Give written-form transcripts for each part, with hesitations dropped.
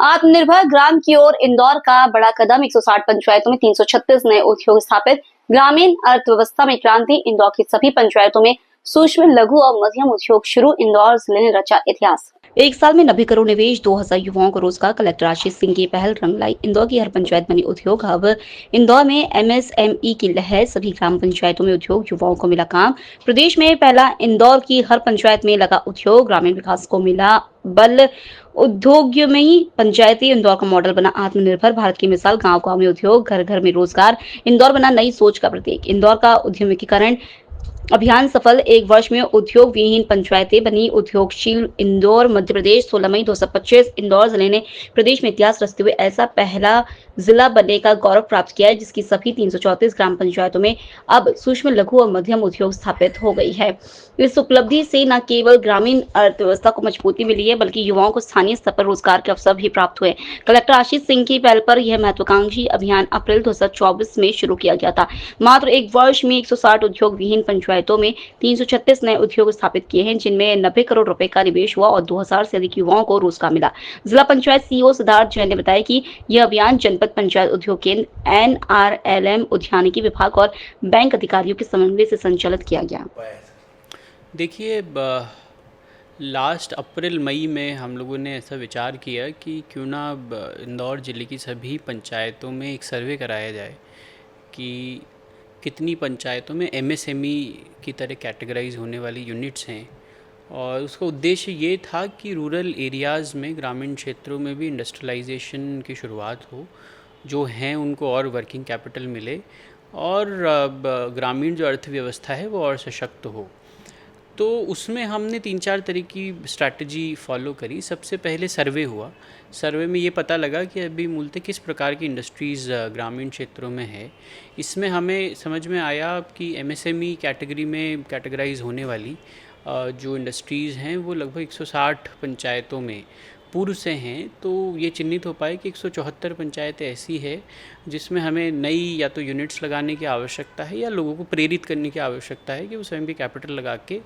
आत्मनिर्भर ग्राम की ओर इंदौर का बड़ा कदम। 160 पंचायतों में 336 नए उद्योग स्थापित। ग्रामीण अर्थव्यवस्था में क्रांति। इंदौर की सभी पंचायतों में सूक्ष्म, लघु और मध्यम उद्योग शुरू। इंदौर जिले ने रचा इतिहास। एक साल में 90 करोड़ निवेश, 2000 युवाओं को रोजगार। कलेक्टर आशीष सिंह की पहल रंग लाई। इंदौर की हर पंचायत बनी उद्योग हब। इंदौर में एमएसएमई की लहर। सभी ग्राम पंचायतों में उद्योग, युवाओं को मिला काम। प्रदेश में पहला इंदौर की हर पंचायत में लगा उद्योग। ग्रामीण विकास को मिला बल। उद्योग में ही पंचायती इंदौर का मॉडल बना आत्मनिर्भर भारत की मिसाल। गांव गांव में उद्योग, घर घर में रोजगार। इंदौर बना नई सोच का प्रतीक। इंदौर का उद्यमीकरण अभियान सफल। एक वर्ष में उद्योग विहीन पंचायतें बनी उद्योगशील। इंदौर मध्य प्रदेश 16 मई 2025। इंदौर जिले ने प्रदेश में इतिहास रचते हुए ऐसा पहला जिला बनने का गौरव प्राप्त किया है जिसकी सभी 334 ग्राम पंचायतों में अब सूक्ष्म, लघु और मध्यम उद्योग स्थापित हो गई है। इस उपलब्धि से न केवल ग्रामीण अर्थव्यवस्था को मजबूती मिली है बल्कि युवाओं को स्थानीय स्तर पर रोजगार के अवसर भी प्राप्त हुए। कलेक्टर आशीष सिंह की पहल पर यह महत्वाकांक्षी अभियान अप्रैल 2024 में शुरू किया गया था। मात्र एक वर्ष में 160 उद्योग विहीन पंचायतों में 336 नए उद्योग स्थापित किए हैं जिनमें 90 करोड़ रुपए का निवेश हुआ और 2000 से अधिक युवाओं को रोजगार मिला। जिला पंचायत सीईओ सिद्धार्थ जैन ने बताया कि यह अभियान जनपद पंचायत उद्योग केंद्र, एनआरएलएम, उद्यानिकी विभाग और बैंक अधिकारियों के समन्वय से संचालित किया गया। देखिए, लास्ट अप्रैल मई में हम लोगों ने ऐसा विचार किया कि क्यों ना इंदौर ज़िले की सभी पंचायतों में एक सर्वे कराया जाए कि कितनी पंचायतों में एमएसएमई की तरह कैटेगराइज होने वाली यूनिट्स हैं। और उसका उद्देश्य ये था कि रूरल एरियाज़ में, ग्रामीण क्षेत्रों में भी इंडस्ट्रियलाइजेशन की शुरुआत हो, जो हैं उनको और वर्किंग कैपिटल मिले और ग्रामीण जो अर्थव्यवस्था है वो और सशक्त हो। तो उसमें हमने 3-4 तरह की स्ट्रैटेजी फॉलो करी। सबसे पहले सर्वे हुआ। सर्वे में ये पता लगा कि अभी मूलतः किस प्रकार की इंडस्ट्रीज़ ग्रामीण क्षेत्रों में है। इसमें हमें समझ में आया कि एमएसएमई कैटेगरी में कैटेगराइज होने वाली जो इंडस्ट्रीज़ हैं वो लगभग 160 पंचायतों में पूर्व से हैं। तो ये चिन्हित हो पाए कि 174 पंचायतें ऐसी है जिसमें हमें नई या तो यूनिट्स लगाने की आवश्यकता है या लोगों को प्रेरित करने की आवश्यकता है कि वो स्वयं के कैपिटल लगा के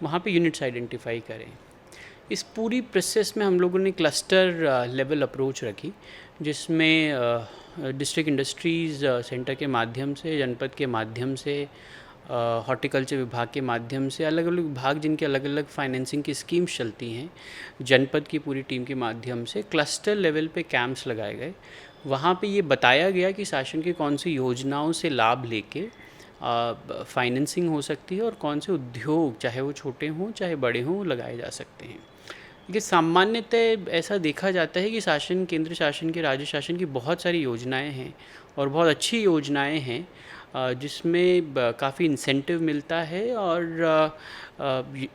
वहाँ पे यूनिट्स आइडेंटिफाई करें। इस पूरी प्रोसेस में हम लोगों ने क्लस्टर लेवल अप्रोच रखी जिसमें डिस्ट्रिक्ट इंडस्ट्रीज़ सेंटर के माध्यम से, जनपद के माध्यम से, हॉर्टिकल्चर विभाग के माध्यम से, अलग अलग विभाग जिनके अलग अलग फाइनेंसिंग की स्कीम्स चलती हैं, जनपद की पूरी टीम के माध्यम से क्लस्टर लेवल पे कैंप्स लगाए गए। वहाँ पे ये बताया गया कि शासन की कौन सी योजनाओं से लाभ लेके फाइनेंसिंग हो सकती है और कौन से उद्योग, चाहे वो छोटे हों चाहे बड़े हों, लगाए जा सकते हैं। कि सामान्यतः ऐसा देखा जाता है कि शासन, केंद्र शासन की, राज्य शासन की बहुत सारी योजनाएं हैं और बहुत अच्छी योजनाएं हैं जिसमें काफ़ी इंसेंटिव मिलता है और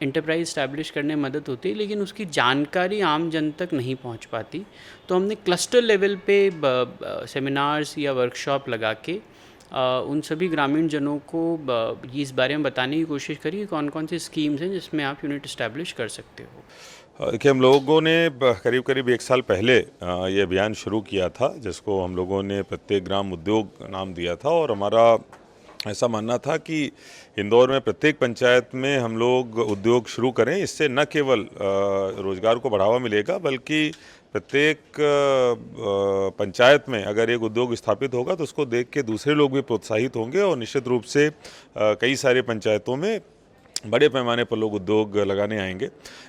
एंटरप्राइज इस्टेब्लिश करने में मदद होती है, लेकिन उसकी जानकारी आम जन तक नहीं पहुंच पाती। तो हमने क्लस्टर लेवल पे सेमिनार्स या वर्कशॉप लगा के उन सभी ग्रामीण जनों को इस बारे में बताने की कोशिश करी कि कौन कौन सी स्कीम्स हैं जिसमें आप यूनिट इस्टेब्लिश कर सकते हो। देखिए, हम लोगों ने करीब करीब 1 साल पहले ये अभियान शुरू किया था जिसको हम लोगों ने प्रत्येक ग्राम उद्योग नाम दिया था और हमारा ऐसा मानना था कि इंदौर में प्रत्येक पंचायत में हम लोग उद्योग शुरू करें। इससे न केवल रोजगार को बढ़ावा मिलेगा बल्कि प्रत्येक पंचायत में अगर एक उद्योग स्थापित होगा तो उसको देख के दूसरे लोग भी प्रोत्साहित होंगे और निश्चित रूप से कई सारे पंचायतों में बड़े पैमाने पर लोग उद्योग लगाने आएंगे।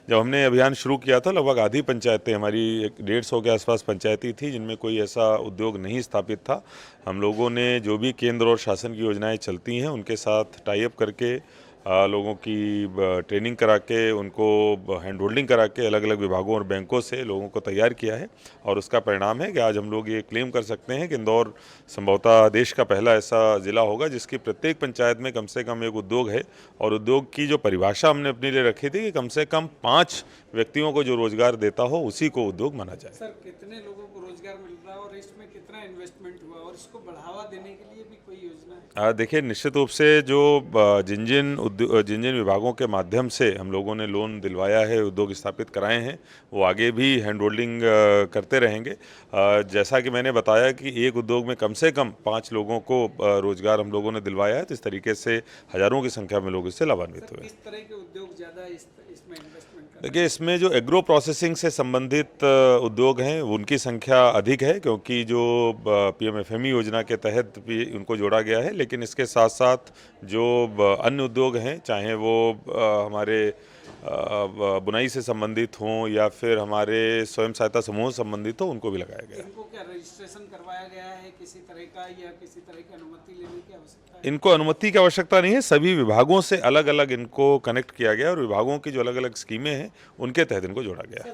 जब हमने अभियान शुरू किया था लगभग आधी पंचायतें हमारी 150 के आसपास पंचायती थी जिनमें कोई ऐसा उद्योग नहीं स्थापित था। हम लोगों ने जो भी केंद्र और शासन की योजनाएं चलती हैं उनके साथ टाई अप करके लोगों की ट्रेनिंग करा के, उनको हैंड होल्डिंग करा के अलग अलग विभागों और बैंकों से लोगों को तैयार किया है और उसका परिणाम है कि आज हम लोग ये क्लेम कर सकते हैं कि इंदौर संभवतः देश का पहला ऐसा ज़िला होगा जिसकी प्रत्येक पंचायत में कम से कम एक उद्योग है। और उद्योग की जो परिभाषा हमने अपने लिए रखी थी कि कम से कम 5 व्यक्तियों को जो रोजगार देता हो उसी को उद्योग माना जाए। सर, कितने लोगों को रोजगार मिल रहा है और इसमें कितना इन्वेस्टमेंट हुआ और इसको बढ़ावा देने के लिए भी कोई योजना है? देखिए, निश्चित रूप से जो जिन जिन विभागों के माध्यम से हम लोगों ने लोन दिलवाया है, उद्योग स्थापित कराए हैं, वो आगे भी हैंड होल्डिंग करते रहेंगे। जैसा कि मैंने बताया कि एक उद्योग में कम से कम 5 लोगों को रोजगार हम लोगों ने दिलवाया है, तो इस तरीके से हज़ारों की संख्या में लोग इससे लाभान्वित हुए। किस तरह के उद्योग ज़्यादा इसमें इन्वेस्टमेंट देखिए, इसमें जो एग्रो प्रोसेसिंग से संबंधित उद्योग हैं उनकी संख्या अधिक है, क्योंकि जो पीएमएफएमई योजना के तहत भी उनको जोड़ा गया है। लेकिन इसके साथ साथ जो अन्य उद्योग हैं, चाहे वो हमारे बुनाई से संबंधित हों या फिर हमारे स्वयं सहायता समूह से संबंधित हो, उनको भी लगाया गया है। इनको क्या रजिस्ट्रेशन करवाया गया है किसी तरह का, या किसी तरह की अनुमति लेने की आवश्यकता है? इनको अनुमति की आवश्यकता नहीं है, सभी विभागों से अलग अलग इनको कनेक्ट किया गया और विभागों की जो अलग अलग स्कीमें हैं उनके तहत इनको जोड़ा गया है।